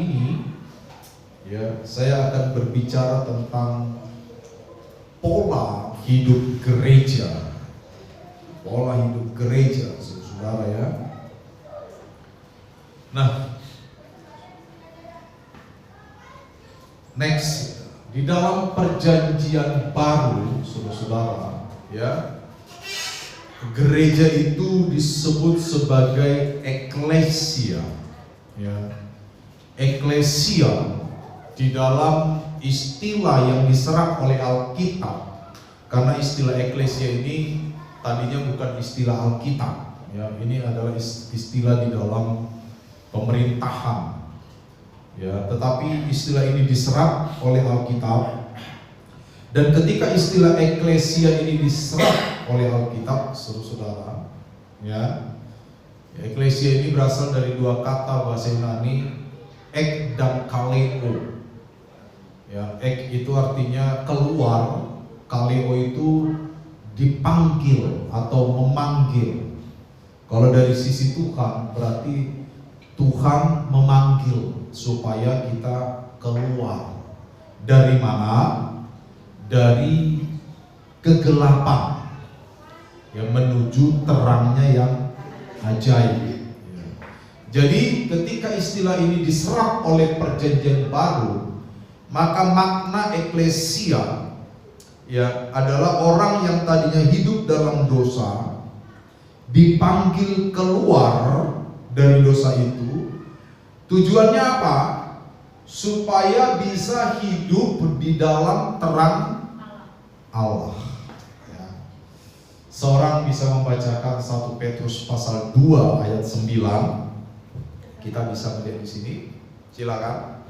ini ya, saya akan berbicara tentang pola hidup gereja. Pola hidup gereja, saudara ya. Nah, next, di dalam perjanjian baru, saudara-saudara, ya, gereja itu disebut sebagai eklesia, ya. Eklesia di dalam istilah yang diserap oleh Alkitab, karena istilah eklesia ini tadinya bukan istilah Alkitab, ya, ini adalah istilah di dalam pemerintahan, ya, tetapi istilah ini diserap oleh Alkitab. Dan ketika istilah eklesia ini diserap oleh Alkitab, saudara, ya, eklesia ini berasal dari dua kata bahasa Yunani, ek dan kaleo. Ya, ek itu artinya keluar, kaleo itu dipanggil atau memanggil. Kalau dari sisi Tuhan berarti Tuhan memanggil supaya kita keluar dari mana? Dari kegelapan yang menuju terangnya yang ajaib. Jadi ketika istilah ini diserap oleh perjanjian baru, maka makna eklesia ya adalah orang yang tadinya hidup dalam dosa dipanggil keluar dari dosa itu. Tujuannya apa? Supaya bisa hidup di dalam terang Allah. Ya. Seorang bisa membacakan 1 Petrus pasal 2 ayat 9. Kita bisa melihat di sini. Silakan.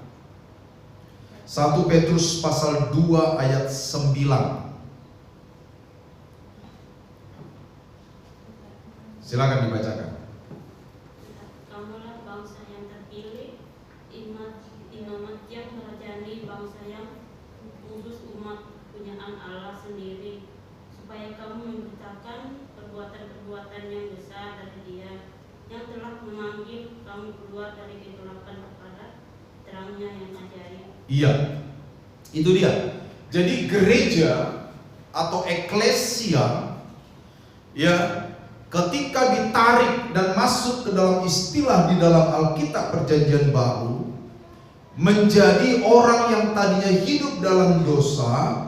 1 Petrus pasal 2 ayat 9. Silakan dibacakan. Kamulah bangsa yang terpilih, imamat yang merajani, bangsa yang kudus, umat punyaan Allah sendiri, supaya kamu memberitakan perbuatan-perbuatan yang besar dari Dia yang telah memanggil kamu keluar dari kegelapan kepada terangnya yang ajaib. Iya, itu dia. Jadi gereja atau eklesia ya, ketika ditarik dan masuk ke dalam istilah di dalam Alkitab perjanjian baru, menjadi orang yang tadinya hidup dalam dosa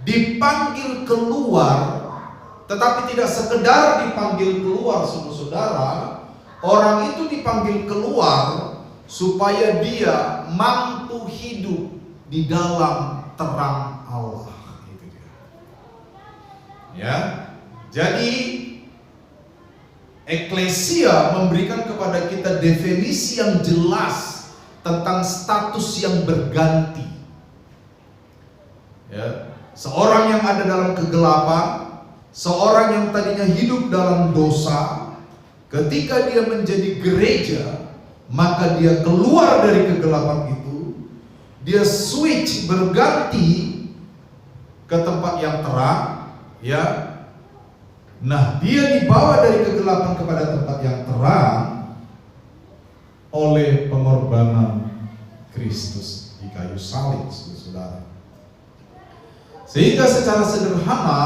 dipanggil keluar. Tetapi tidak sekedar dipanggil keluar, saudara, orang itu dipanggil keluar supaya dia mampu hidup di dalam terang Allah. Itu dia. Ya, jadi eklesia memberikan kepada kita definisi yang jelas tentang status yang berganti. Ya, seorang yang ada dalam kegelapan, seorang yang tadinya hidup dalam dosa, ketika dia menjadi gereja, maka dia keluar dari kegelapan itu, dia switch, berganti ke tempat yang terang, ya. Nah, dia dibawa dari kegelapan kepada tempat yang terang oleh pengorbanan Kristus di kayu salib, saudara. Sehingga secara sederhana,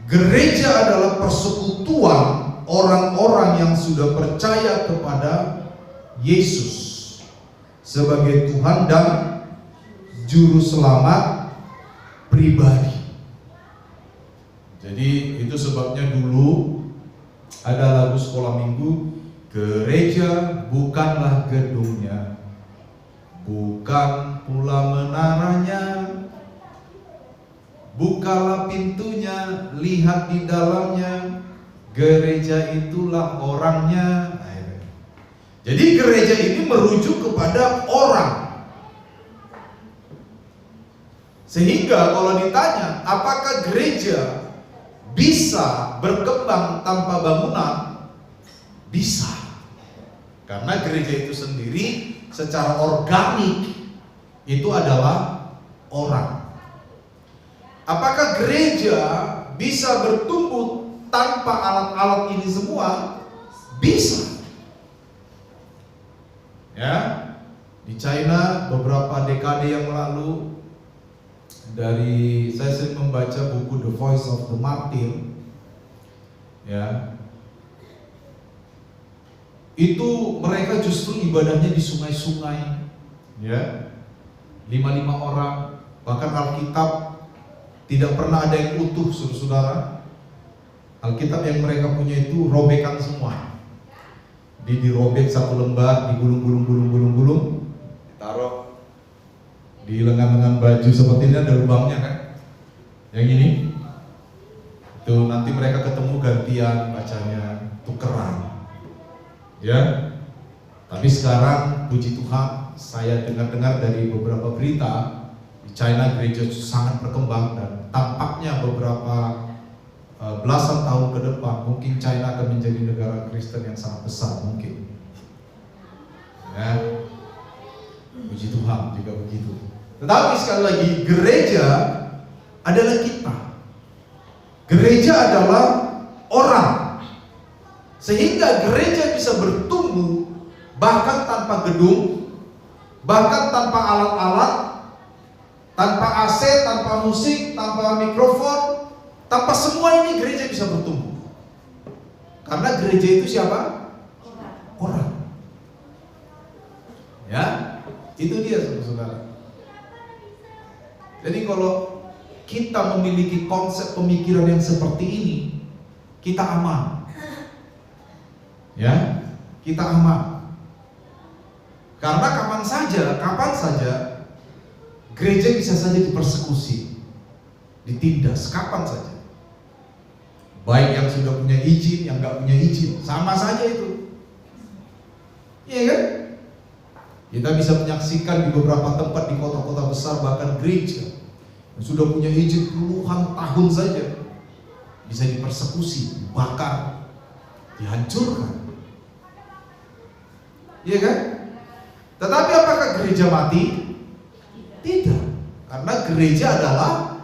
gereja adalah persekutuan orang-orang yang sudah percaya kepada Yesus sebagai Tuhan dan Juru Selamat pribadi. Jadi itu sebabnya dulu ada lagu sekolah minggu, gereja bukanlah gedungnya, bukan pula menaranya, bukalah pintunya, lihat di dalamnya, gereja itulah orangnya. Jadi gereja ini merujuk kepada orang. Sehingga kalau ditanya apakah gereja bisa berkembang tanpa bangunan? Bisa. Karena gereja itu sendiri secara organik itu adalah orang. Apakah gereja bisa bertumbuh tanpa alat-alat ini semua? Bisa. Ya, di China beberapa dekade yang lalu, saya sering membaca buku The Voice of the Martyr. Ya, itu mereka justru ibadahnya di sungai-sungai. Ya, 5 orang, bahkan Alkitab tidak pernah ada yang utuh, saudara. Alkitab yang mereka punya itu robekan semua. Dirobek satu lembar, digulung-gulung, ditaruh di lengan-lengan baju seperti ini, ada lubangnya kan? Yang ini, itu nanti mereka ketemu gantian bacanya, tukeran. Ya, tapi sekarang puji Tuhan, saya dengar dari beberapa berita di China gereja sangat berkembang dan tampaknya beberapa belasan tahun ke depan mungkin China akan menjadi negara Kristen yang sangat besar mungkin. Ya, puji Tuhan juga begitu. Tetapi sekali lagi, gereja adalah kita. Gereja adalah orang. Sehingga gereja bisa bertumbuh bahkan tanpa gedung, bahkan tanpa alat-alat, tanpa AC, tanpa musik, tanpa mikrofon, tanpa semua ini gereja bisa bertumbuh. Karena gereja itu siapa? Orang. Ya, itu dia saudara. Jadi kalau kita memiliki konsep pemikiran yang seperti ini, kita aman. Ya, kita aman. Karena kapan saja gereja bisa saja dipersekusi, ditindas kapan saja. Baik yang sudah punya izin, yang nggak punya izin, sama saja itu. Iya kan? Kita bisa menyaksikan di beberapa tempat di kota-kota besar, bahkan gereja yang sudah punya izin puluhan tahun saja bisa dipersekusi, dibakar, dihancurkan. Iya kan? Tetapi apakah gereja mati? Tidak, karena gereja adalah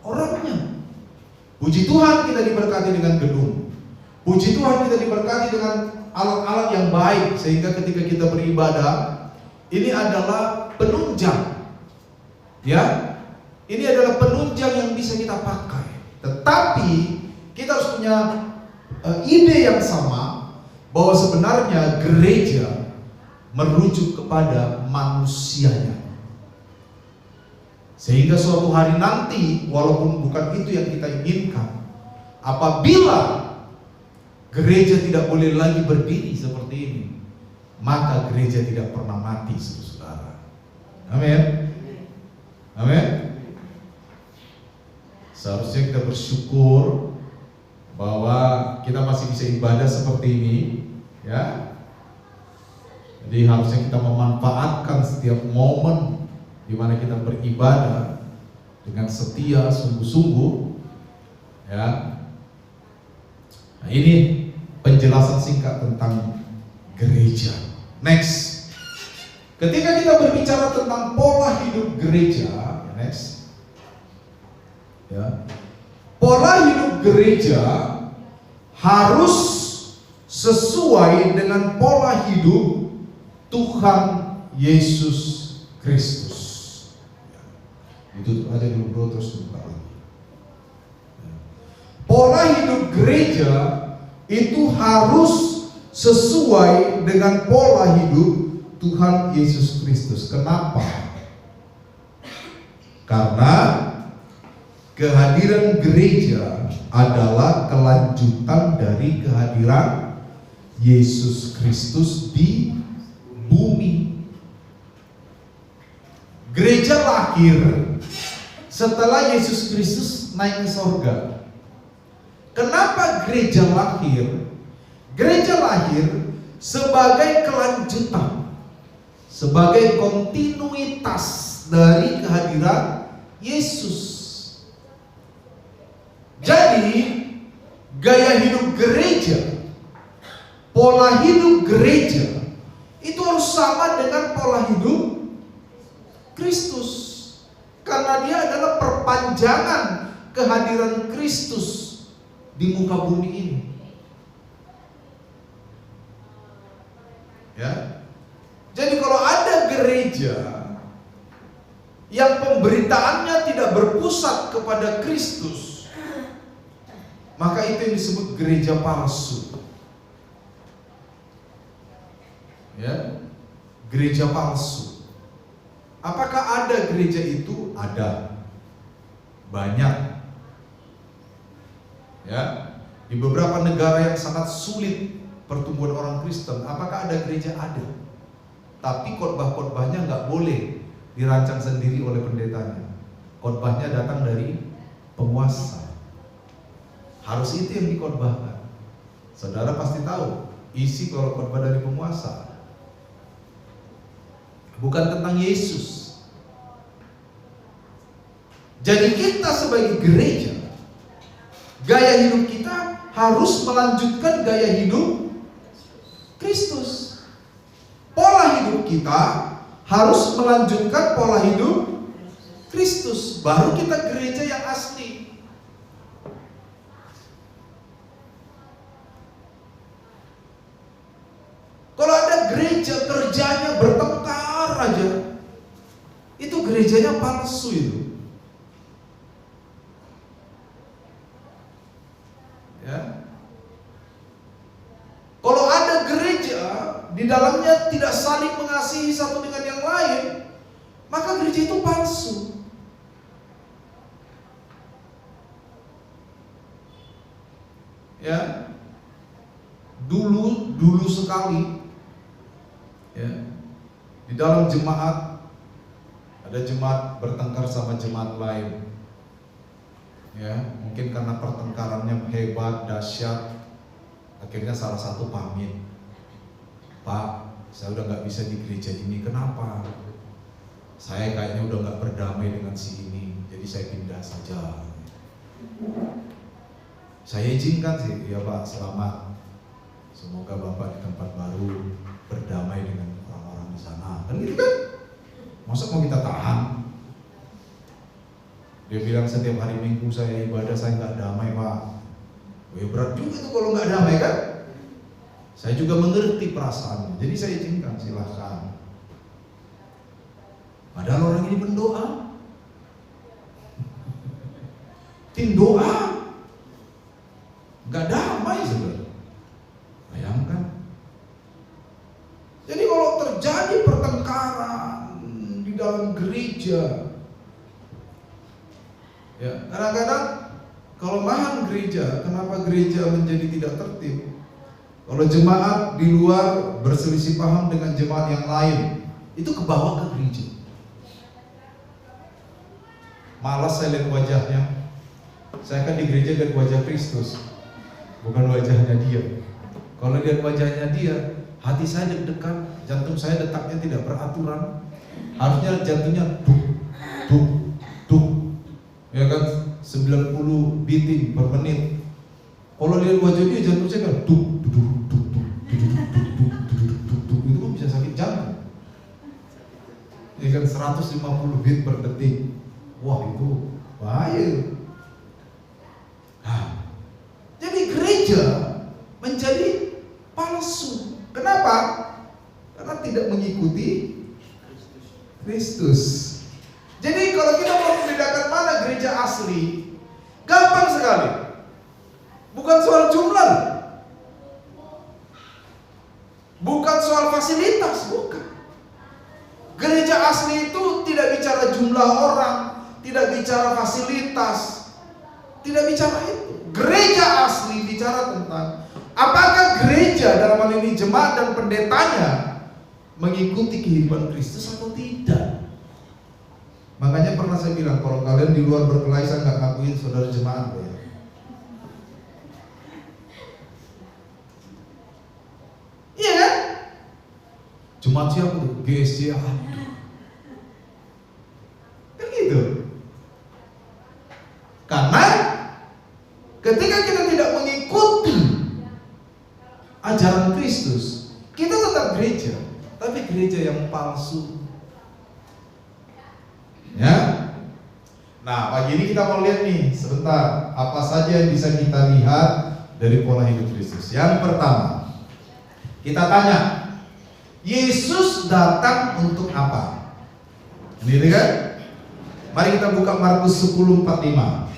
orangnya. Puji Tuhan kita diberkati dengan gedung. Puji Tuhan kita diberkati dengan alat-alat yang baik, sehingga ketika kita beribadah, ini adalah penunjang. Ya, ini adalah penunjang yang bisa kita pakai. Tetapi kita harus punya ide yang sama, bahwa sebenarnya gereja merujuk kepada manusianya. Sehingga suatu hari nanti, walaupun bukan itu yang kita inginkan, apabila gereja tidak boleh lagi berdiri seperti ini, maka gereja tidak pernah mati, saudara. Amin. Amin. Seharusnya kita bersyukur bahwa kita masih bisa ibadah seperti ini, ya. Jadi harusnya kita memanfaatkan setiap momen di mana kita beribadah dengan setia, sungguh-sungguh, ya. Nah, ini penjelasan singkat tentang gereja. Next, ketika kita berbicara tentang pola hidup gereja, next, ya, pola hidup gereja harus sesuai dengan pola hidup Tuhan Yesus Kristus. Itu aja dulu bro, terus buka lagi. Pola hidup gereja itu harus sesuai dengan pola hidup Tuhan Yesus Kristus. Kenapa? Karena kehadiran gereja adalah kelanjutan dari kehadiran Yesus Kristus di bumi. Gereja lahir setelah Yesus Kristus naik ke sorga. Kenapa gereja lahir? Gereja lahir sebagai kelanjutan, sebagai kontinuitas dari kehadiran Yesus. Jadi gaya hidup gereja, pola hidup gereja itu harus sama dengan pola hidup Kristus, karena dia adalah perpanjangan kehadiran Kristus di muka bumi ini. Ya. Jadi gereja yang pemberitaannya tidak berpusat kepada Kristus, maka itu yang disebut gereja palsu. Ya, gereja palsu. Apakah ada gereja itu? Ada. Banyak. Ya, di beberapa negara yang sangat sulit pertumbuhan orang Kristen, apakah ada gereja? Ada. Tapi khotbah-khotbahnya nggak boleh dirancang sendiri oleh pendetanya. Khotbahnya datang dari penguasa. Harus itu yang dikhotbahkan. Saudara pasti tahu isi kalau khotbah dari penguasa. Bukan tentang Yesus. Jadi kita sebagai gereja, gaya hidup kita harus melanjutkan gaya hidup Kristus. Pola hidup kita harus melanjutkan pola hidup Kristus. Baru kita gereja yang asli. Kalau ada gereja kerjanya bertengkar aja, itu gerejanya palsu itu. Ya. Kalau ada gereja di dalamnya tidak saling mengasihi satu dengan yang lain, maka gereja itu palsu. Ya. Dulu sekali, ya, di dalam jemaat ada jemaat bertengkar sama jemaat lain. Ya, mungkin karena pertengkarannya hebat, dahsyat, akhirnya salah satu pamit. Pak, saya udah nggak bisa di gereja ini. Kenapa? Saya kayaknya udah nggak berdamai dengan si ini, jadi saya pindah saja. Saya izinkan sih, ya Pak, selamat. Semoga Bapak di tempat baru berdamai dengan orang-orang di sana. Kan gitu kan? Masa mau kita tahan? Dia bilang setiap hari Minggu saya ibadah, saya nggak damai Pak. Berat juga tuh kalau nggak damai kan? Saya juga mengerti perasaannya, jadi saya izinkan, silahkan. Padahal orang ini berdoa, tim doa, nggak damai sebenarnya. Bayangkan. Jadi kalau terjadi pertengkaran di dalam gereja, ya kadang-kadang kelemahan gereja, kenapa gereja menjadi tidak tertib? Kalau jemaat di luar berselisih paham dengan jemaat yang lain, itu kebawa ke gereja. Malas saya lihat wajahnya. Saya kan di gereja lihat wajah Kristus, bukan wajahnya dia. Kalau lihat wajahnya dia, hati saya deg-degan, jantung saya detaknya tidak beraturan. Harusnya jantungnya duk, ya kan, 90 beating per menit. Kalau lihat wajah dia, jantung saya kan duk, itu kan bisa sakit jantung. Ya kan, 150 beat per detik. Wah, itu bahaya. Jadi gereja menjadi palsu. Kenapa? Karena tidak mengikuti Kristus. Jadi kalau kita mau membedakan mana gereja asli, gampang sekali. Bukan soal jumlah, bukan soal fasilitas, bukan. Gereja asli itu tidak bicara jumlah orang, tidak bicara fasilitas, tidak bicara itu. Gereja asli bicara tentang apakah gereja dalam hal ini jemaat dan pendetanya mengikuti kehidupan Kristus atau tidak. Makanya pernah saya bilang, kalau kalian di luar berkelahi, saya nggak ngakuin saudara jemaat ya. Iya kan? Jemaat siapa tuh? GSC, aduh. Kan gitu. Karena ketika kita tidak mengikuti ajaran Kristus, kita tetap gereja, tapi gereja yang palsu. Ya. Nah, pagi ini kita mau lihat nih sebentar apa saja yang bisa kita lihat dari pola hidup Kristus. Yang pertama, kita tanya, Yesus datang untuk apa? Ini kan? Mari kita buka Markus 10:45.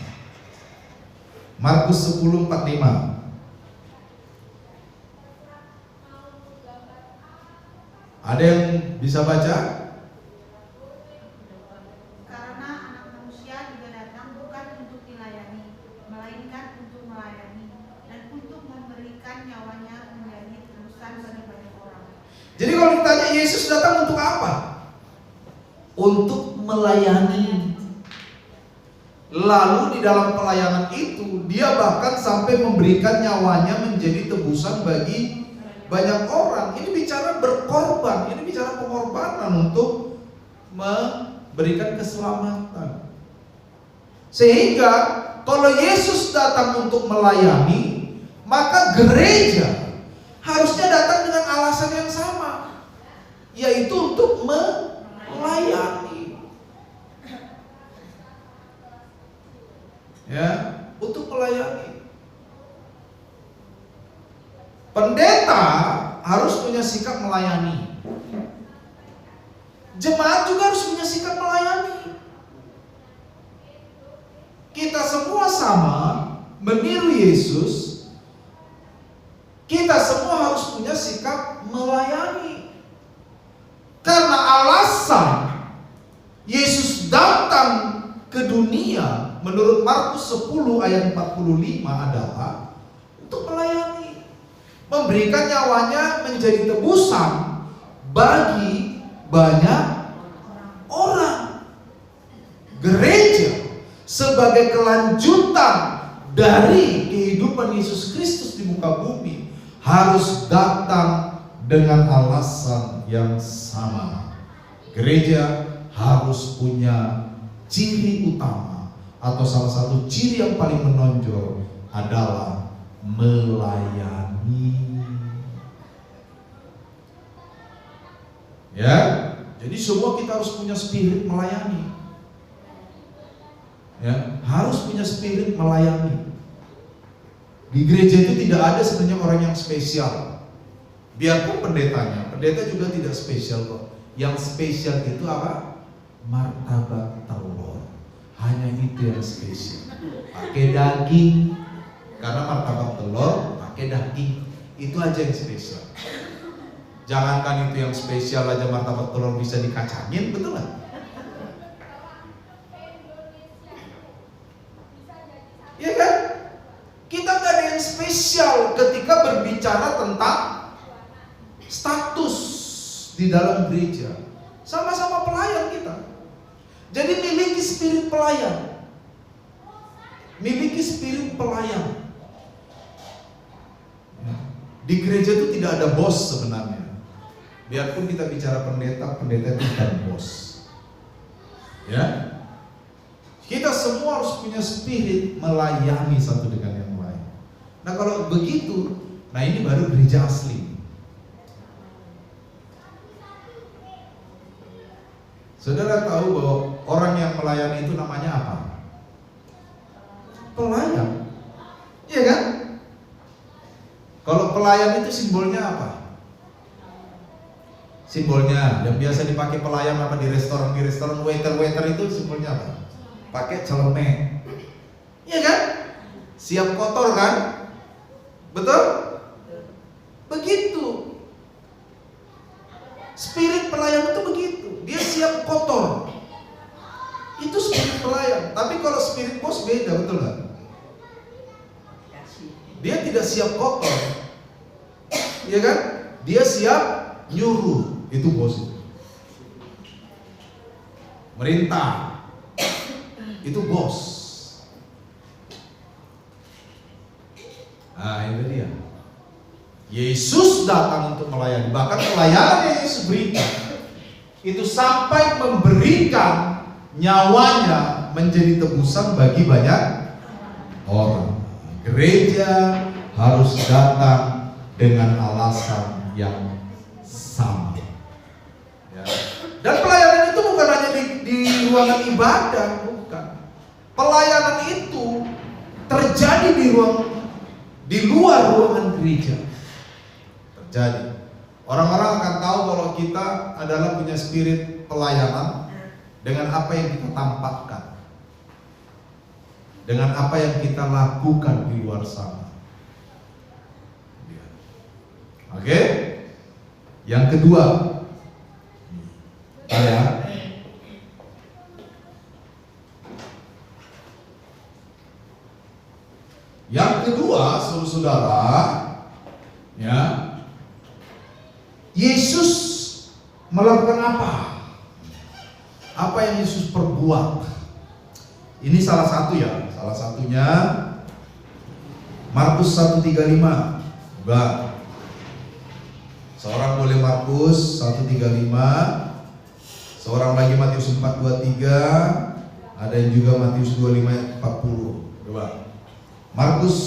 Markus 10:45. Ada yang bisa baca? Karena anak manusia juga datang bukan untuk dilayani, melainkan untuk melayani dan untuk memberikan nyawanya menjadi tebusan bagi banyak orang. Jadi kalau ditanya Yesus datang untuk apa? Untuk melayani. Lalu di dalam pelayanan itu dia bahkan sampai memberikan nyawanya menjadi tebusan bagi banyak orang. Ini bicara berkorban, ini bicara pengorbanan untuk memberikan keselamatan. Sehingga kalau Yesus datang untuk melayani, maka gereja harusnya datang dengan alasan yang sama, yaitu untuk melayani. Ya, untuk melayani. Pendeta harus punya sikap melayani. Jemaat juga harus punya sikap melayani. Kita semua sama meniru Yesus. Kita semua harus punya sikap melayani. Karena alasan Yesus datang ke dunia menurut Markus 10 ayat 45 adalah untuk melayani, memberikan nyawanya menjadi tebusan bagi banyak orang. Gereja sebagai kelanjutan dari kehidupan Yesus Kristus di muka bumi harus datang dengan alasan yang sama. Gereja harus punya ciri utama atau salah satu ciri yang paling menonjol adalah melayani. Ya, jadi semua kita harus punya spirit melayani. Ya, harus punya spirit melayani. Di gereja itu tidak ada sebenarnya orang yang spesial. Biarpun pendeta juga tidak spesial kok. Yang spesial itu apa? Martabak telur. Hanya itu yang spesial. Pakai daging, karena martabak telur pakai daging. Itu aja yang spesial. Jangankan itu yang spesial aja, martabak telur bisa dikacangin, betul nggak? Iya kan? Kita nggak ada yang spesial ketika berbicara tentang status di dalam gereja. Sama-sama pelayan kita. Jadi miliki spirit pelayan. Miliki spirit pelayan. Di gereja itu tidak ada bos sebenarnya. Biarpun kita bicara pendeta, pendeta itu bukan bos. Ya. Kita semua harus punya spirit melayani satu dengan yang lain. Nah kalau begitu, nah ini baru gereja asli. Saudara tahu bahwa orang yang melayani itu namanya apa? Pelayan. Iya kan? Kalau pelayan itu simbolnya apa? Simbolnya yang biasa dipakai pelayan apa di restoran waiter itu simbolnya apa? Pakai celemek. Iya kan? Siap kotor kan? Betul? Begitu. Spirit pelayan itu begitu. Dia siap kotor. Itu spirit pelayan. Tapi kalau spirit bos beda, betul nggak? Dia tidak siap kotor. Iya kan? Dia siap nyuruh. Itu bos itu. Merintah. Itu bos. Nah, itu dia. Yesus datang untuk melayani. Bahkan pelayanan yang Yesus berikan itu sampai memberikan nyawanya menjadi tebusan bagi banyak orang. Gereja harus datang dengan alasan yang sama. Ya. Dan pelayanan itu bukan hanya di ruangan ibadah, bukan. Pelayanan itu terjadi di luar ruangan gereja. Terjadi. Orang-orang akan tahu kalau kita adalah punya spirit pelayanan dengan apa yang kita tampakkan, dengan apa yang kita lakukan di luar sana. Oke? Yang kedua, saudara, ya, Yesus melakukan apa? Apa yang Yesus perbuat? Ini salah satu ya, salah satunya Markus 1:35. Coba. Seorang boleh Markus 1:35, seorang lagi Matius 4:23, ada yang juga Matius 25:40. Coba. Markus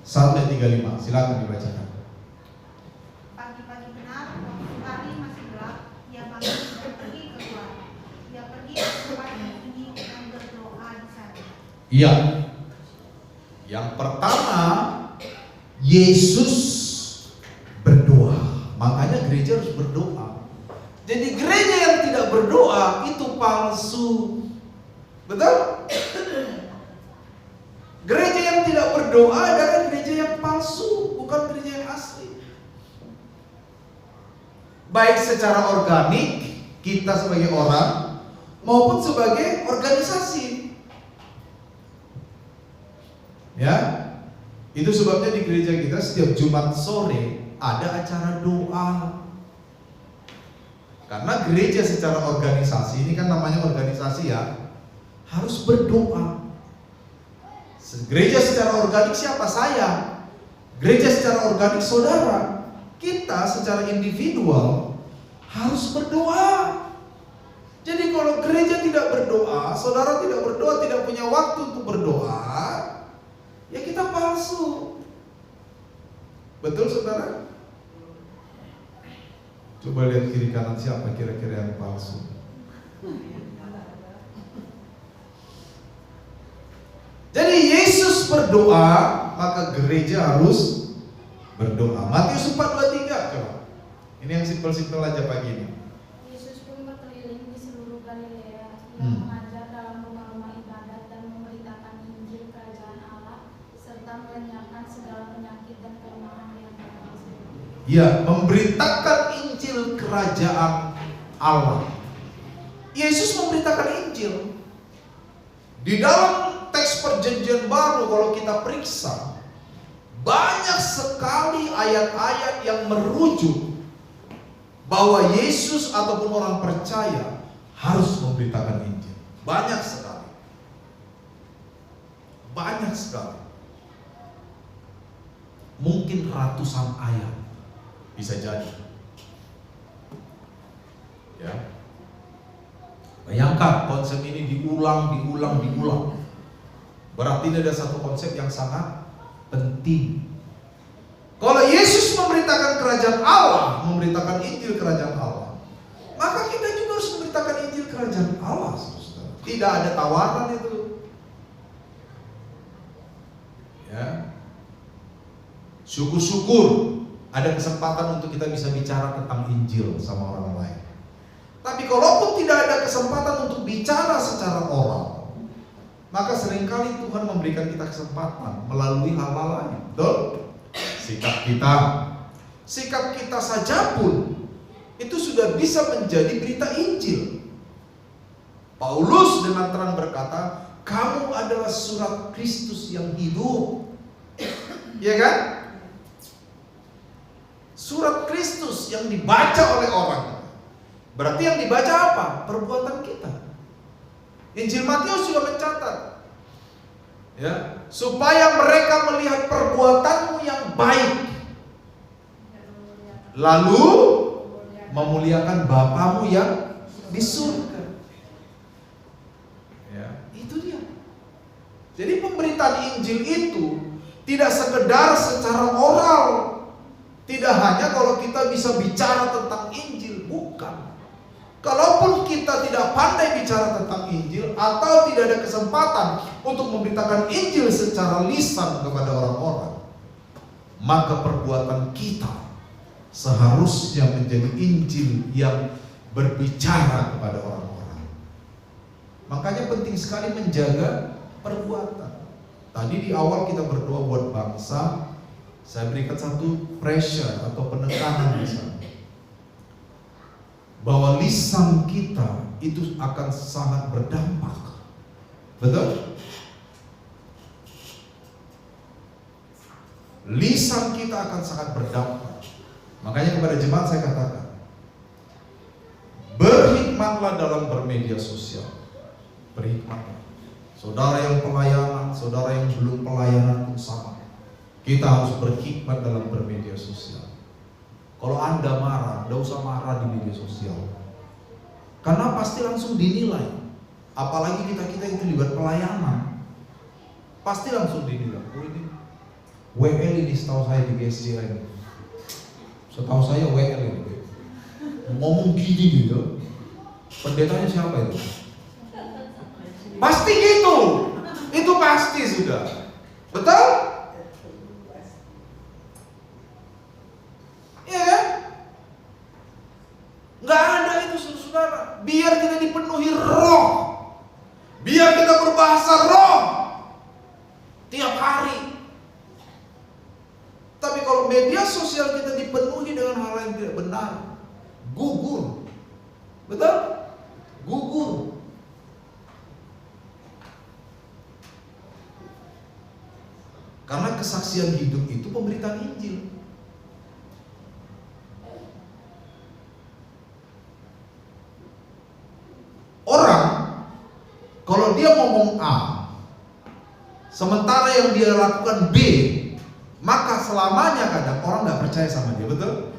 1:35, silakan dibacakan. Pagi-pagi benar, waktu hari masih gelap, ia bangun dan pergi keluar. Ia pergi ke tempat yang tinggi dan berdoa di sana. Iya. Yang pertama, Yesus berdoa. Makanya gereja harus berdoa. Jadi gereja yang tidak berdoa itu palsu. Betul? Gereja yang tidak berdoa adalah gereja yang palsu, bukan gereja yang asli. Baik secara organik, kita sebagai orang, maupun sebagai organisasi. Ya, itu sebabnya di gereja kita setiap Jumat sore ada acara doa. Karena gereja secara organisasi, ini kan namanya organisasi ya, harus berdoa. Gereja secara organik siapa? Saya. Gereja secara organik saudara. Kita secara individual harus berdoa. Jadi kalau gereja tidak berdoa, saudara tidak berdoa, tidak punya waktu untuk berdoa, ya kita palsu. Betul saudara? Coba lihat kiri kanan, siapa kira-kira yang palsu? Jadi Yesus berdoa, maka gereja harus berdoa. Matius 4:23, coba. Ini yang simpel-simpel aja pagi ini. Yesus pun berkeliling di seluruh Galilea, ia mengajar dalam rumah-rumah ibadat dan memberitakan Injil Kerajaan Allah serta melenyapkan segala penyakit dan kelemahan yang ada. Ya, memberitakan Injil Kerajaan Allah. Yesus memberitakan Injil. Di dalam teks perjanjian baru kalau kita periksa, banyak sekali ayat-ayat yang merujuk bahwa Yesus ataupun orang percaya harus memberitakan Injil. Banyak sekali. Banyak sekali. Mungkin ratusan ayat bisa jadi. Ya. Bayangkan konsep ini diulang. Berarti ini ada satu konsep yang sangat penting. Kalau Yesus memberitakan kerajaan Allah, memberitakan Injil kerajaan Allah, maka kita juga harus memberitakan Injil kerajaan Allah. Tidak ada tawaran itu. Ya. Syukur-syukur ada kesempatan untuk kita bisa bicara tentang Injil sama orang lain. Tapi kalaupun tidak ada kesempatan untuk bicara secara oral, maka seringkali Tuhan memberikan kita kesempatan melalui hal-hal lain. Betul? Sikap kita saja pun itu sudah bisa menjadi berita Injil. Paulus dengan terang berkata, kamu adalah surat Kristus yang hidup. Iya kan? Surat Kristus yang dibaca oleh orang. Berarti yang dibaca apa? Perbuatan kita. Injil Matius juga mencatat, ya, supaya mereka melihat perbuatanmu yang baik, lalu memuliakan Bapamu yang di surga. Ya, itu dia. Jadi pemberitaan Injil itu tidak sekedar secara oral, tidak hanya kalau kita bisa bicara tentang Injil, bukan. Kalaupun kita tidak pandai bicara tentang Injil atau tidak ada kesempatan untuk memberitakan Injil secara lisan kepada orang-orang, maka perbuatan kita seharusnya menjadi Injil yang berbicara kepada orang-orang. Makanya penting sekali menjaga perbuatan. Tadi di awal kita berdoa buat bangsa, saya berikan satu pressure atau penekanan di sana, bahwa lisan kita itu akan sangat berdampak. Betul? Lisan kita akan sangat berdampak. Makanya kepada jemaat saya katakan, berhikmatlah dalam bermedia sosial. Berhikmatlah. Saudara yang pelayanan, saudara yang belum pelayanan pun sama. Kita harus berhikmat dalam bermedia sosial. Kalau Anda marah, tidak usah marah di media sosial, karena pasti langsung dinilai. Apalagi kita yang terlibat pelayanan, pasti langsung dinilai. Oh, ini WL ini setahu saya di GSJ ini. Setahu saya WL ini ngomong gini gitu. Pendetanya siapa itu? Pasti gitu. Itu pasti sudah. Betul? Iya kan? Nggak ada itu saudara. Biar kita dipenuhi roh, biar kita berbahasa roh tiap hari. Tapi kalau media sosial kita dipenuhi dengan hal yang tidak benar, gugur. Betul? Gugur. Karena kesaksian hidup itu pemberitaan Injil. Orang kalau dia ngomong A, sementara yang dia lakukan B, maka selamanya kadang orang nggak percaya sama dia, betul?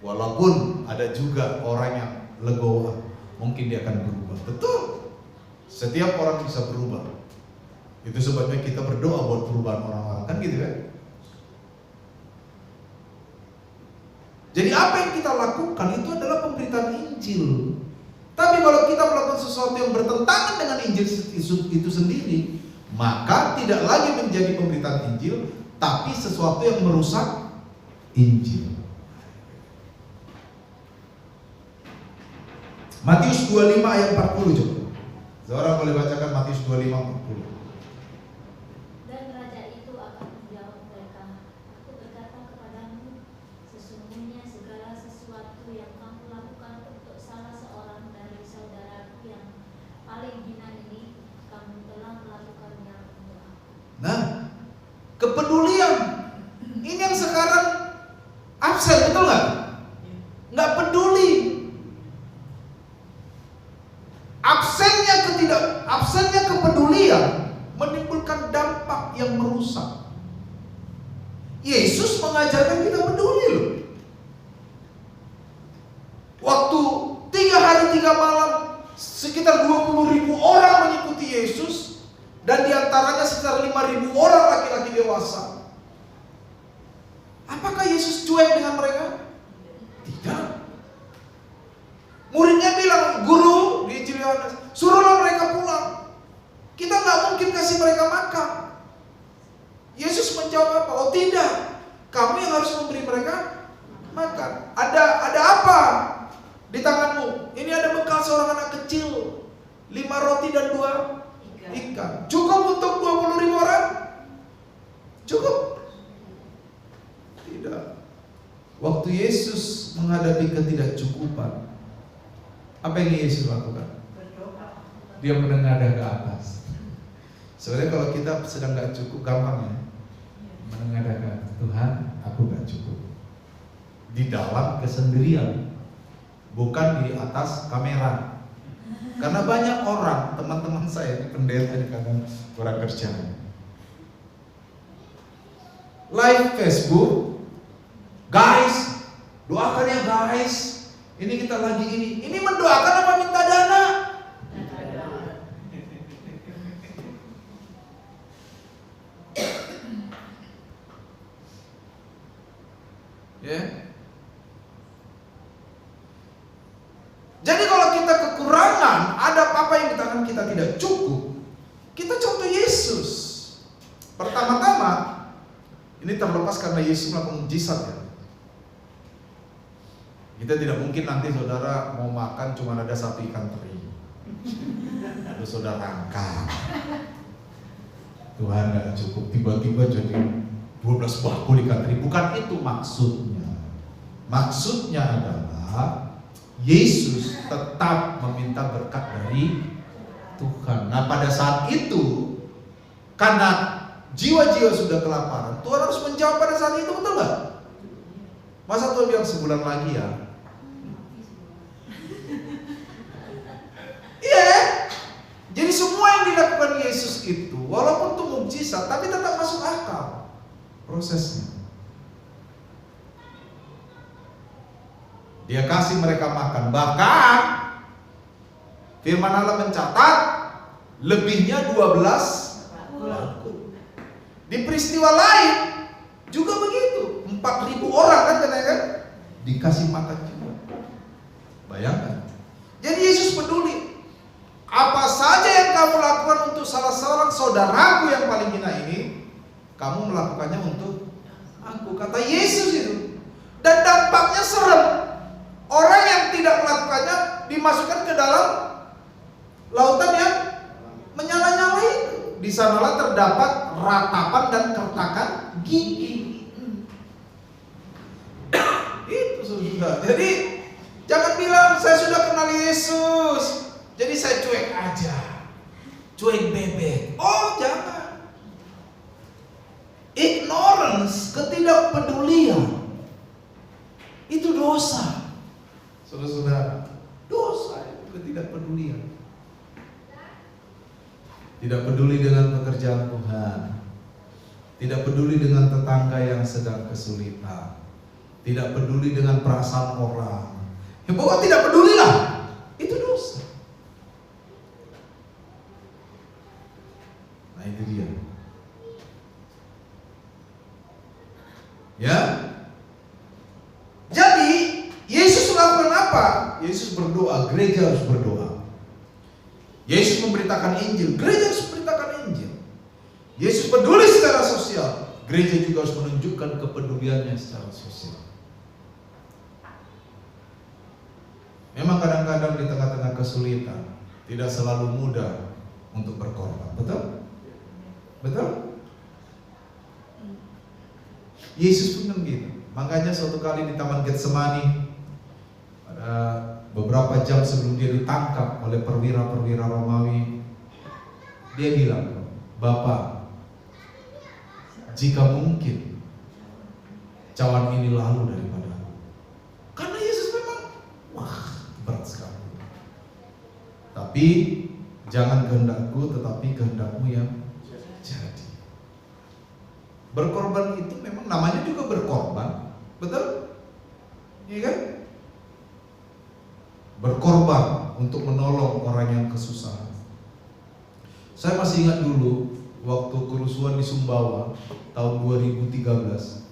Walaupun ada juga orang yang legowo, mungkin dia akan berubah, betul? Setiap orang bisa berubah. Itu sebabnya kita berdoa buat perubahan orang-orang, kan gitu kan? Jadi apa yang kita lakukan itu adalah pemberitaan Injil. Tapi kalau kita melakukan sesuatu yang bertentangan dengan Injil itu sendiri, maka tidak lagi menjadi pemberitaan Injil, tapi sesuatu yang merusak Injil. Matius 25 ayat 40 coba. Seorang boleh bacakan Matius 25 40. Dan raja itu akan menjawab mereka, aku berkata kepadamu, sesungguhnya segala sesuatu yang kamu lakukan untuk salah seorang dari saudaraku yang paling hina ini, kamu telah melakukannya untuk aku. Nah, kepedulian ini yang sekarang absen, betul nggak? Nggak peduli. Absennya kepedulian menimbulkan dampak yang merusak. Yesus mengajarkan kita peduli loh. Waktu 3 hari 3 malam sekitar 20.000 orang mengikuti Yesus, dan diantaranya sekitar 5.000 orang laki-laki dewasa. Apakah Yesus cuek dengan mereka? Tidak. Muridnya bilang, guru di Injil Yohanes, suruhlah mereka pulang. Kita nggak mungkin kasih mereka makan. Yesus menjawab apa? Oh tidak, kamu yang harus memberi mereka makan. Ada apa di tanganmu? Ini ada bekal seorang anak kecil, 5 roti dan 2 ikan. Cukup untuk 20.000 orang? Cukup? Tidak. Waktu Yesus menghadapi ketidakcukupan, apa yang Yesus lakukan? Dia menengadah ke atas. Sebenarnya kalau kita sedang gak cukup, gampang ya, menengadah ke atas. Tuhan, aku gak cukup. Di dalam kesendirian, bukan di atas kamera. Karena banyak orang, teman-teman saya, pendeta di kadang kurang kerjaan, live Facebook, guys, doakan ya guys, ini kita lagi ini mendoakan apa minta dana? Ya. Jadi kalau kita kekurangan, ada apa yang di tangan kita tidak cukup, kita contoh Yesus. Pertama-tama, ini terlepas terbatas karena Yesus melakukan mujizat ya. Kita tidak mungkin nanti saudara mau makan cuma ada sapi ikan teri. Lalu saudara angkat. Tuhan gak cukup, tiba-tiba jadi 12 bakul ikan teri. Bukan itu maksudnya. Maksudnya adalah Yesus tetap meminta berkat dari Tuhan. Nah pada saat itu, karena jiwa-jiwa sudah kelaparan, Tuhan harus menjawab pada saat itu, betul gak? Masa Tuhan bilang sebulan lagi ya? Iya. Jadi semua yang dilakukan Yesus itu, walaupun itu mukjizat, tapi tetap masuk akal prosesnya. Dia kasih mereka makan. Bahkan firman Allah mencatat lebihnya 12 bakul. Di peristiwa lain juga begitu. 4.000 orang kan dikasih makan juga. Bayangkan. Jadi Yesus peduli. Apa saja yang kamu lakukan untuk salah seorang saudaraku yang paling hina ini, kamu melakukannya untuk aku, kata Yesus itu. Dan dampaknya serem. Orang yang tidak melakukannya dimasukkan ke dalam lautan yang menyala-nyala itu. Di sanalah terdapat ratapan dan kertakan gigi. Itu sudah. Jadi jangan bilang saya sudah kenal Yesus, jadi saya cuek aja, cuek bebek. Oh jangan. Ignorance, ketidakpedulian, itu dosa. Saudara-saudara, dosa itu ketidakpedulian. Tidak peduli dengan pekerjaan Tuhan, tidak peduli dengan tetangga yang sedang kesulitan, tidak peduli dengan perasaan orang. Ya pokoknya tidak pedulilah. Itu dosa. Nah itu dia. Ya. Jadi Yesus melakukan apa? Yesus berdoa, gereja harus berdoa. Yesus memberitakan Injil, gereja harus memberitakan Injil. Yesus peduli secara sosial, gereja juga harus menunjukkan kepeduliannya secara sosial. Memang kadang-kadang di tengah-tengah kesulitan tidak selalu mudah untuk berkorban, betul? Betul? Yesus pun begitu. Makanya suatu kali di Taman Getsemani, pada beberapa jam sebelum dia ditangkap oleh perwira-perwira Romawi, dia bilang, Bapak, jika mungkin cawan ini lalu daripada aku. Karena Yesus memang berat sekali. Tapi jangan kehendakku, tetapi kehendakmu yang jadi. Berkorban itu memang namanya juga berkorban, betul? Iya kan? Berkorban untuk menolong orang yang kesusahan. Saya masih ingat dulu waktu kerusuhan di Sumbawa tahun 2013,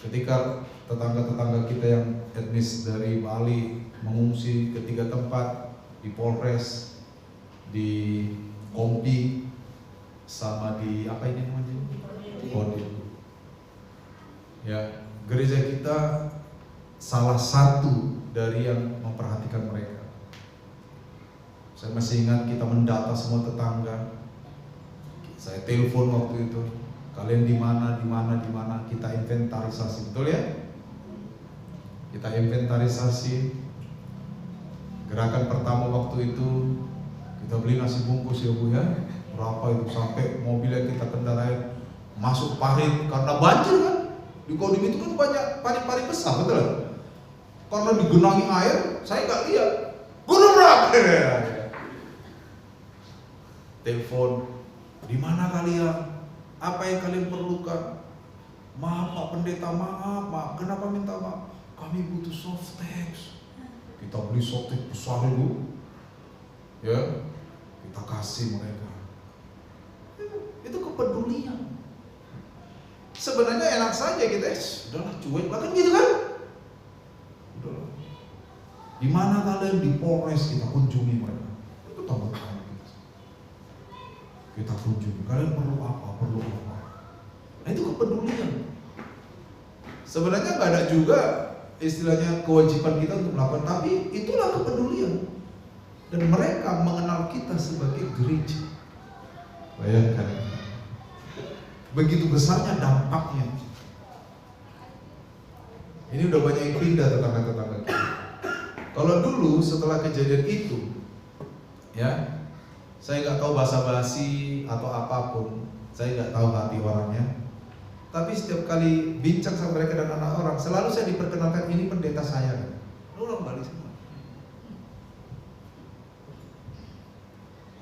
ketika tetangga-tetangga kita yang etnis dari Bali mengungsi ke 3 tempat, di Polres, di Kompi, sama di apa ini namanya? Kodim. Ya, gereja kita salah satu dari yang memperhatikan mereka. Saya masih ingat kita mendata semua tetangga. Saya telepon waktu itu, kalian di mana, kita inventarisasi, betul ya? Kita inventarisasi. Gerakan pertama waktu itu kita beli nasi bungkus ya Bu ya. Berapa itu sampai mobil yang kita kendarai masuk parit karena banjir kan. Di Kodim itu kan banyak parit-parit besar, betul? Karena digenangi air, saya nggak lihat. Gunung berapa? Telepon, di mana kalian? Apa yang kalian perlukan? Maaf Pak Pendeta, maaf. Kenapa minta maaf? Kami butuh softex. Kita beli softex besar dulu, ya. Kita kasih mereka. Itu kepedulian. Sebenarnya enak saja kita, udahlah cuek, bahkan gitu kan? Udahlah. Di mana kalian? Di Polres, kita kunjungi mereka. Itu tambah kali kita kunjungi. Kalian perlu apa? Nah itu kepedulian. Sebenarnya nggak ada juga istilahnya kewajiban kita untuk melakukan, tapi itulah kepedulian. Dan mereka mengenal kita sebagai gereja. Bayangkan, begitu besarnya dampaknya. Ini udah banyak yang pindah tetangga-tetangga kita. Kalau dulu setelah kejadian itu, ya, saya nggak tahu basa-basi atau apapun, saya nggak tahu hati orangnya. Tapi setiap kali bincang sama mereka dan anak orang, selalu saya diperkenalkan, ini pendeta saya. Orang Bali semua.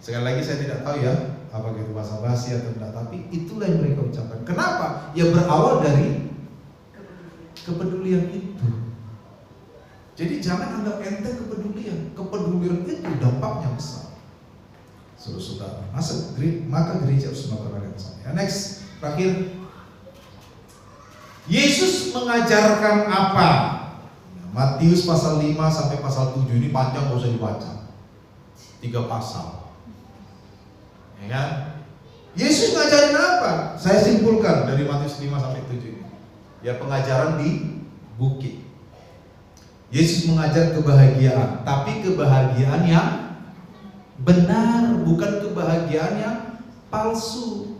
Sekali lagi saya tidak tahu ya, apa itu basa-basi atau tidak, tapi itulah yang mereka ucapkan. Kenapa? Ya berawal dari kepedulian itu. Jadi jangan anggap enteng kepedulian. Kepedulian itu dampaknya besar. Saudara-saudara, maka gereja harus melakukan hal yang sama. Ya, next, terakhir. Yesus mengajarkan apa? Matius pasal 5 sampai pasal 7, ini panjang, gak usah dibaca. 3 pasal. Ya kan? Yesus ngajarin apa? Saya simpulkan dari Matius 5 sampai 7 ini. Ya, pengajaran di bukit. Yesus mengajar kebahagiaan, tapi kebahagiaan yang benar, bukan kebahagiaan yang palsu.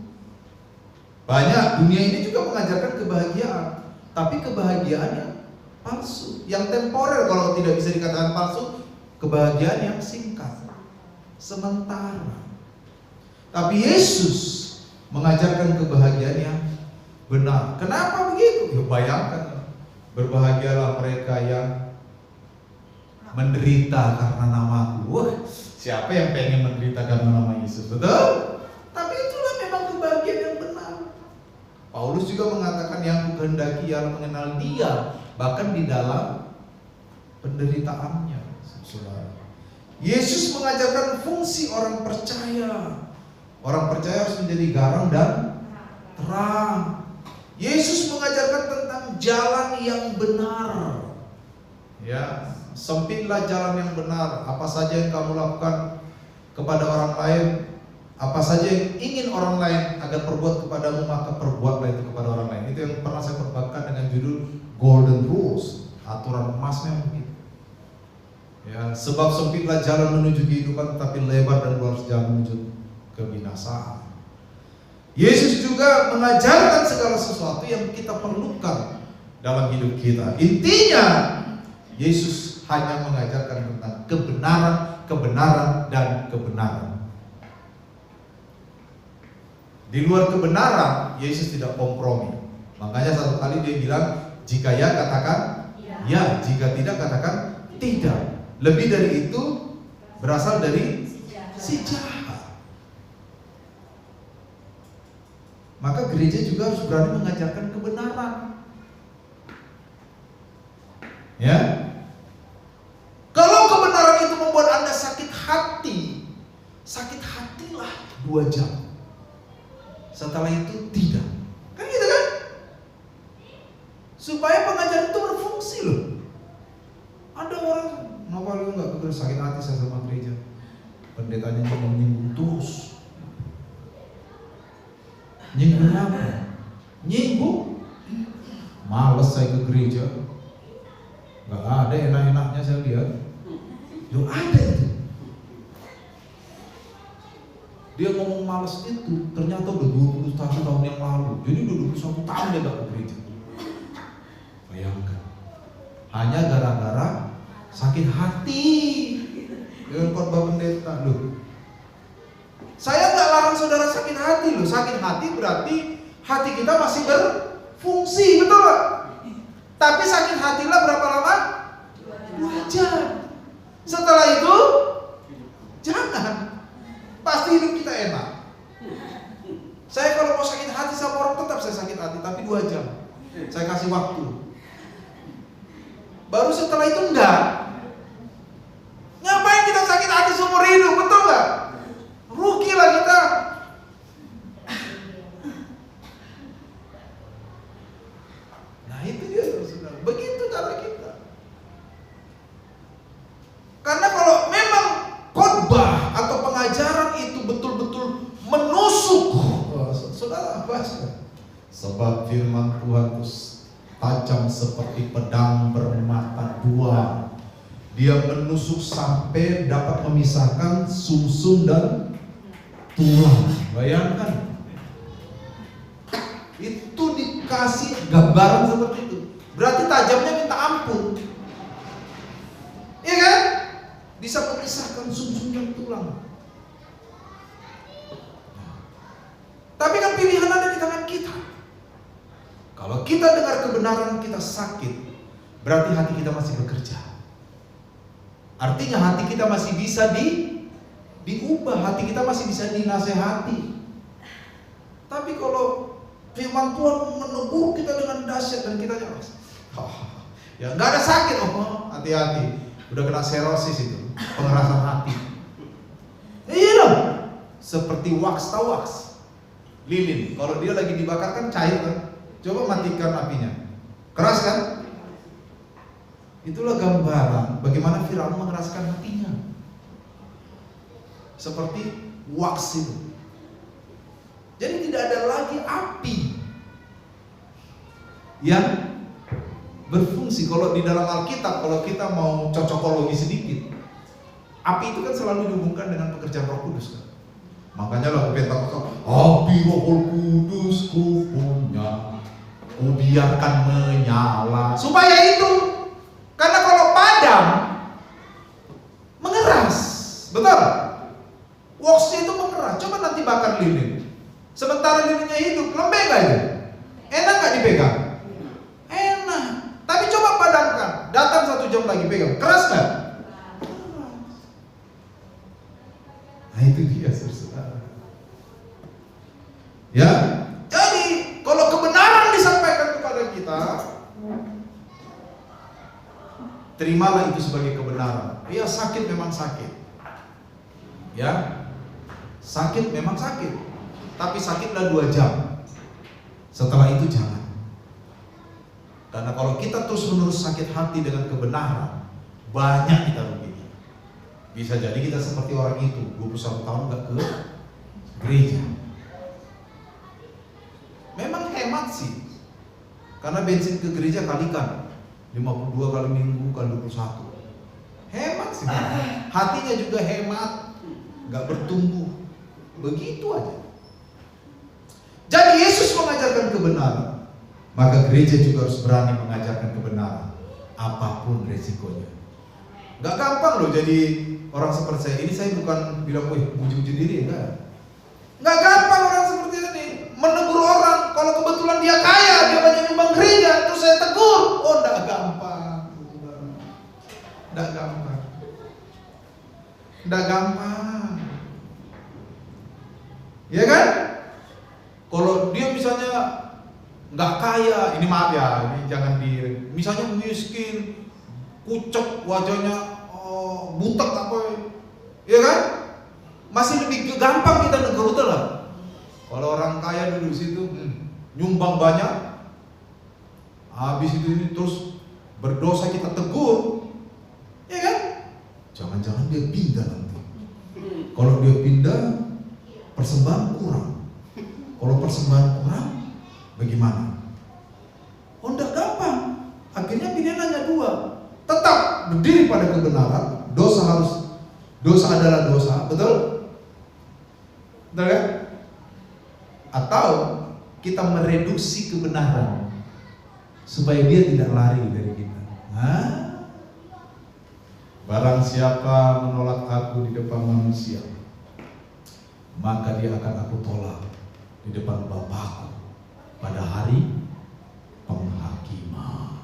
Banyak dunia ini juga mengajarkan kebahagiaan, tapi kebahagiaan yang palsu, yang temporer. Kalau tidak bisa dikatakan palsu, kebahagiaan yang singkat, sementara. Tapi Yesus mengajarkan kebahagiaan yang benar. Kenapa begitu? Ya, bayangkan, berbahagialah mereka yang menderita karena namaku. Wah, siapa yang pengen menderita karena nama Yesus? Betul? Tapi itulah memang kebahagiaan yang benar. Paulus juga mengatakan yang kukehendaki ialah mengenal Dia bahkan di dalam penderitaannya. Saudara, Yesus mengajarkan fungsi orang percaya. Orang percaya harus menjadi garam dan terang. Yesus mengajarkan tentang jalan yang benar. Ya, sempitlah jalan yang benar. Apa saja yang kamu lakukan kepada orang lain, apa saja yang ingin orang lain agar perbuat kepadamu, maka perbuatlah itu kepada orang lain. Itu yang pernah saya perbakan dengan judul Golden Rules, aturan emasnya mungkin. Ya, sebab sempitlah jalan menuju kehidupan, tetapi lebar dan luas jalan menuju kebinasaan. Yesus juga mengajarkan segala sesuatu yang kita perlukan dalam hidup kita. Intinya, Yesus hanya mengajarkan tentang kebenaran, kebenaran, dan kebenaran. Di luar kebenaran, Yesus tidak kompromi. Makanya satu kali dia bilang, jika ya katakan ya, jika tidak katakan tidak. Lebih dari itu berasal dari si jahat. Maka gereja juga harus berani mengajarkan kebenaran. Ya. Kalau kebenaran itu membuat Anda sakit hati, sakit hatilah 2 jam. Setelah itu tidak. Kan gitu kan? Supaya pengajaran itu berfungsi loh. Ada orang, kenapa lu gak sakit hati saya sama gereja? Pendetanya cuma menyinggung terus. Nyinggung apa? Nyinggung. Males saya ke gereja. Gak ada enak-enaknya saya lihat. Loh ada itu. Dia ngomong males itu, ternyata udah 21 tahun yang lalu. Jadi udah 21 tahun dia gak ke gereja. Bayangkan. Hanya gara-gara sakit hati dengan khotbah pendeta. Loh, saya gak larang saudara sakit hati loh. Sakit hati berarti hati kita masih berfungsi, betul gak? Tapi sakit hatilah berapa lama? 2 jam. Setelah itu jangan. Pasti hidup kita enak. Saya kalau mau sakit hati sama orang tetap saya sakit hati, tapi 2 jam. Saya kasih waktu. Baru setelah itu enggak. Ngapain kita sakit hati seumur hidup, betul gak? Rugi lah kita. Nah itu dia saudara. Begitu cara kita. Karena kalau memang khotbah atau pengajaran itu betul-betul menusuk, saudara baca. Sebab seperti pedang bermata dua. Dia menusuk sampai dapat memisahkan sumsum dan tulang. Bayangkan. Itu dikasih gambaran seperti itu. Berarti tajamnya minta ampun. Iya kan? Bisa memisahkan sumsum dan tulang. Tapi kan pilihan ada di tangan kita. Kalau kita dengar kebenaran kita sakit, berarti hati kita masih bekerja. Artinya hati kita masih bisa diubah, hati kita masih bisa dinasehati. Tapi kalau firman Tuhan menegur kita dengan dahsyat dan kita ya nggak ada sakit, hati-hati, udah kena serosis itu, pengerasan hati. Iya dong, seperti wax, tahu wax, lilin. Kalau dia lagi dibakar kan cair kan, coba matikan apinya, keras kan? Itulah gambaran bagaimana Firaun mengeraskan hatinya. Seperti wax itu. Jadi tidak ada lagi api yang berfungsi. Kalau di dalam Alkitab, kalau kita mau cocokologi sedikit, api itu kan selalu dihubungkan dengan pekerjaan Roh Kudus kan. Makanya lagu Pentakosta, api Roh Kudus ku punya, ku biarkan menyala. Supaya itu. Karena kalau padam mengeras, betul? Waxnya itu mengeras. Coba nanti bakar lilin. Sementara lilinnya hidup, lembek gak itu? Enak gak dipegang? Enak. Tapi coba padamkan. Datang 1 jam lagi pegang, keras gak? Nah itu dia saudara. Ya, jadi kalau kebenaran disampaikan kepada kita, terimalah itu sebagai kebenaran. Ya sakit memang sakit. Ya, sakit memang sakit. Tapi sakitlah 2 jam. Setelah itu jangan. Karena kalau kita terus menerus sakit hati dengan kebenaran, banyak kita ruginya. Bisa jadi kita seperti orang itu, 21 tahun gak ke gereja. Memang hemat sih. Karena bensin ke gereja kalikan 52 kali minggu kali 21. Hemat sih. Hatinya juga hemat, gak bertumbuh. Begitu aja. Jadi Yesus mengajarkan kebenaran, maka gereja juga harus berani mengajarkan kebenaran, apapun resikonya. Gak gampang loh jadi orang seperti saya. Ini saya bukan bilang, muji-muji diri, enggak. Gak gampang orang seperti ini menegur orang. Kalau kebetulan dia kaya, dia banyak nyumbang gereja, terus saya tegur. Oh, enggak gampang. Enggak gampang. Enggak gampang. Ya kan? Kalau dia misalnya nggak kaya, ini maaf ya, ini jangan misalnya miskin, pucet wajahnya, butek apa, ya kan? Masih lebih gampang kita negur lah. Kalau orang kaya dulu situ nyumbang banyak, habis itu ini terus berdosa kita tegur, ya kan? Jangan-jangan dia pindah nanti. Kalau dia pindah, persembahan kurang. Kalau persembahan kurang, bagaimana? Oh, enggak gampang. Akhirnya pilihan hanya 2. Tetap berdiri pada kebenaran. Dosa adalah dosa, betul? Betul kan? Atau kita mereduksi kebenaran supaya dia tidak lari dari kita. Barang siapa menolak aku di depan manusia, maka dia akan aku tolak di depan Bapakku pada hari penghakiman.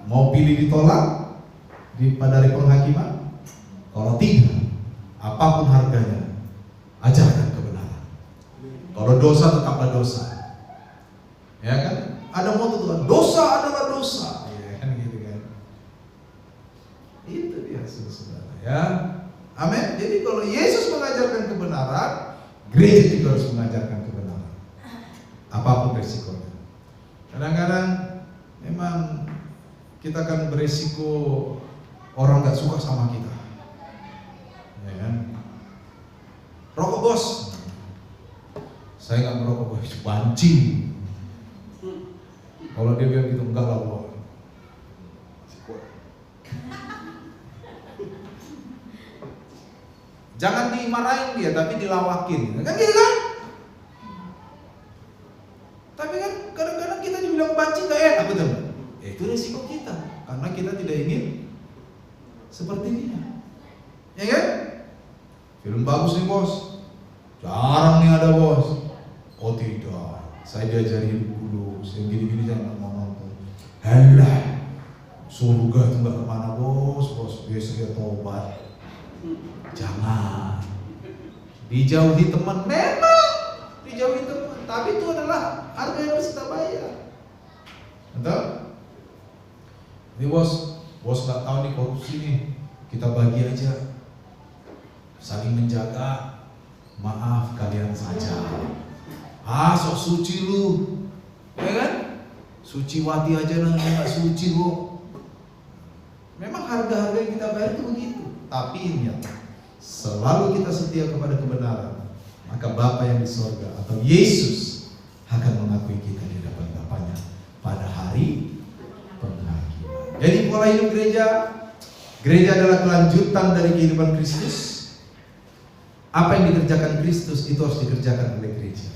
Mau pilih ditolak pada hari penghakiman? Kalau tidak, apapun harganya, ajarkan kebenaran. Kalau dosa tetaplah dosa, ya kan? Ada moto Tuhan, dosa adalah dosa, ya kan gitu kan? Itu dia saudara, ya. Amin. Jadi kalau Yesus mengajarkan kebenaran, gereja juga harus mengajarkan kebenaran. Apapun resikonya. Kadang-kadang memang kita akan beresiko orang gak suka sama kita, ya kan? Rokok bos, saya gak merokok bos, banci. Kalau dia bilang gitu, enggak lah bro. Jangan dimarahin dia, tapi dilawakin, kan gitu kan? Tapi kan kadang-kadang kita dibilang banci gak enak, betul? Itu resiko kita, karena kita tidak ingin seperti dia, ya kan? Film bagus nih bos, jarang nih ada bos. Oh tidak, saya diajari dulu, saya gini-gini jangan mau nonton. Halah, surga itu gak kemana bos, biasanya tobat. Jangan dijauhi teman, memang dijauhi teman, tapi itu adalah harga yang harus kita bayar. Betul? Ini bos nggak tahu nih korupsi nih, kita bagi aja, saling menjaga, maaf kalian saja. Sok suci lu, ya kan? Suciwati aja nggak suci bu. Memang harga-harga yang kita bayar itu begitu. Tapi ingat, selalu kita setia kepada kebenaran, maka Bapa yang di sorga atau Yesus akan mengakui kita di hadapan Bapanya pada hari penghakiman. Jadi pola hidup gereja adalah kelanjutan dari kehidupan Kristus. Apa yang dikerjakan Kristus itu harus dikerjakan oleh gereja.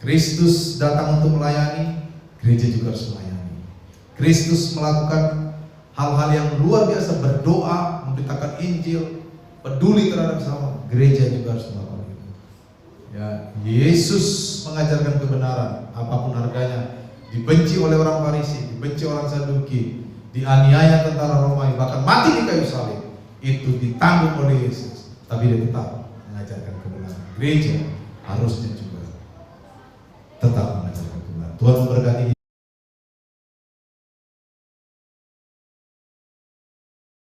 Kristus datang untuk melayani, gereja juga harus melayani. Kristus melakukan hal-hal yang luar biasa, berdoa, memberitakan Injil, peduli terhadap sesama, gereja juga harus melakukan itu. Ya, Yesus mengajarkan kebenaran, apapun harganya, dibenci oleh orang Farisi, dibenci orang Saduki, dianiaya tentara Romawi, bahkan mati di kayu salib, itu ditanggung oleh Yesus, tapi dia tetap mengajarkan kebenaran. Gereja harusnya juga tetap mengajarkan kebenaran. Tuhan memberkati.